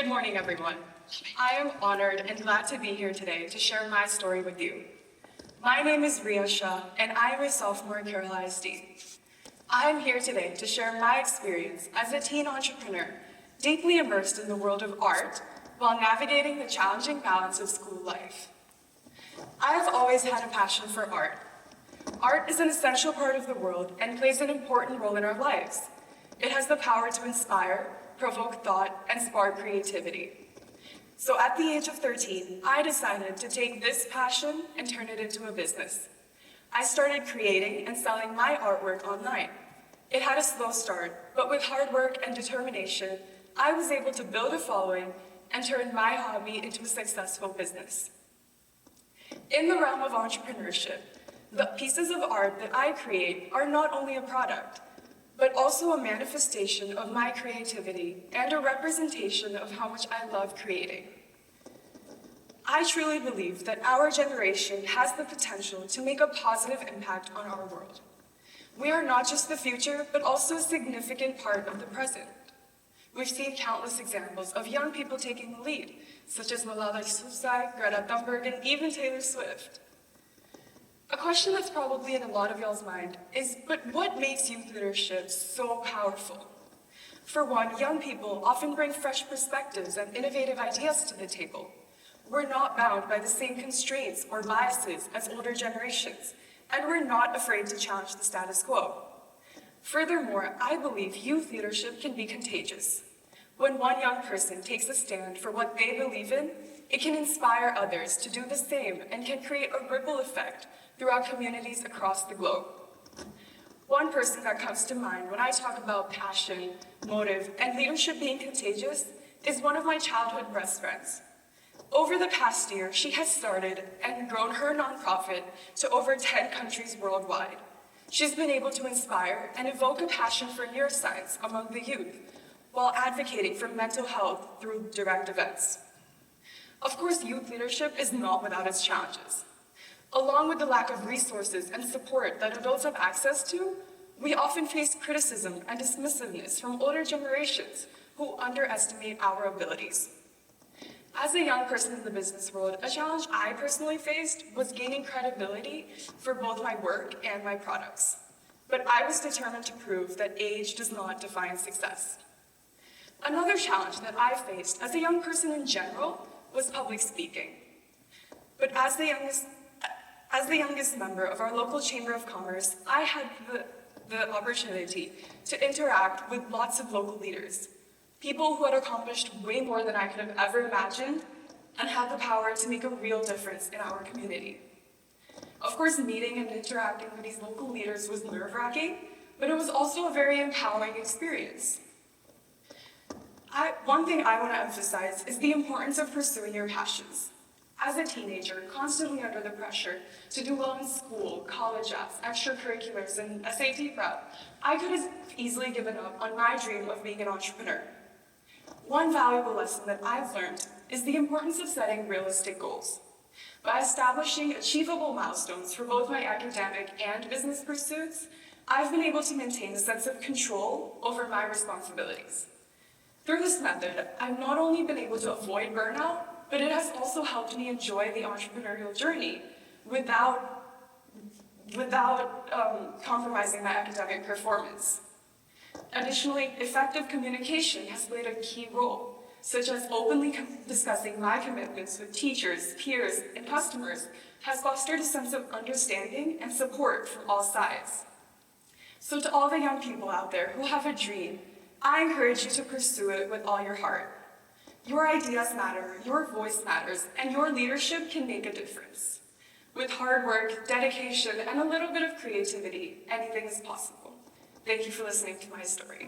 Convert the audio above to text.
Good morning, everyone. I am honored and glad to be here today to share my story with you. My name is Riya Shah, and I am a sophomore at Carroll ISD. I am here today to share my experience as a teen entrepreneur, deeply immersed in the world of art, while navigating the challenging balance of school life. I have always had a passion for art. Art is an essential part of the world and plays an important role in our lives. It has the power to inspire, provoke thought, and spark creativity. So at the age of 13, I decided to take this passion and turn it into a business. I started creating and selling my artwork online. It had a slow start, but with hard work and determination, I was able to build a following and turn my hobby into a successful business. In the realm of entrepreneurship, the pieces of art that I create are not only a product, but also a manifestation of my creativity and a representation of how much I love creating. I truly believe that our generation has the potential to make a positive impact on our world. We are not just the future, but also a significant part of the present. We've seen countless examples of young people taking the lead, such as Southlake, Greta Thunberg, and even Taylor Swift. A question that's probably in a lot of y'all's mind is, but what makes youth leadership so powerful? For one, young people often bring fresh perspectives and innovative ideas to the table. We're not bound by the same constraints or biases as older generations, and we're not afraid to challenge the status quo. Furthermore, I believe youth leadership can be contagious. When one young person takes a stand for what they believe in, it can inspire others to do the same and can create a ripple effect throughout communities across the globe. One person that comes to mind when I talk about passion, motive, and leadership being contagious is one of my childhood best friends. Over the past year, she has started and grown her nonprofit to over 10 countries worldwide. She's been able to inspire and evoke a passion for neuroscience among the youth, while advocating for mental health through direct events. Of course, youth leadership is not without its challenges. Along with the lack of resources and support that adults have access to, we often face criticism and dismissiveness from older generations who underestimate our abilities. As a young person in the business world, a challenge I personally faced was gaining credibility for both my work and my products. But I was determined to prove that age does not define success. Another challenge that I faced as a young person in general was public speaking. But as the youngest member of our local Chamber of Commerce, I had the opportunity to interact with lots of local leaders, people who had accomplished way more than I could have ever imagined and had the power to make a real difference in our community. Of course, meeting and interacting with these local leaders was nerve-wracking, but it was also a very empowering experience. One thing I want to emphasize is the importance of pursuing your passions. As a teenager, constantly under the pressure to do well in school, college apps, extracurriculars, and SAT prep, I could have easily given up on my dream of being an entrepreneur. One valuable lesson that I've learned is the importance of setting realistic goals. By establishing achievable milestones for both my academic and business pursuits, I've been able to maintain a sense of control over my responsibilities. Through this method, I've not only been able to avoid burnout, but it has also helped me enjoy the entrepreneurial journey without compromising my academic performance. Additionally, effective communication has played a key role, such as openly discussing my commitments with teachers, peers, and customers has fostered a sense of understanding and support from all sides. So to all the young people out there who have a dream, I encourage you to pursue it with all your heart. Your ideas matter, your voice matters, and your leadership can make a difference. With hard work, dedication, and a little bit of creativity, anything is possible. Thank you for listening to my story.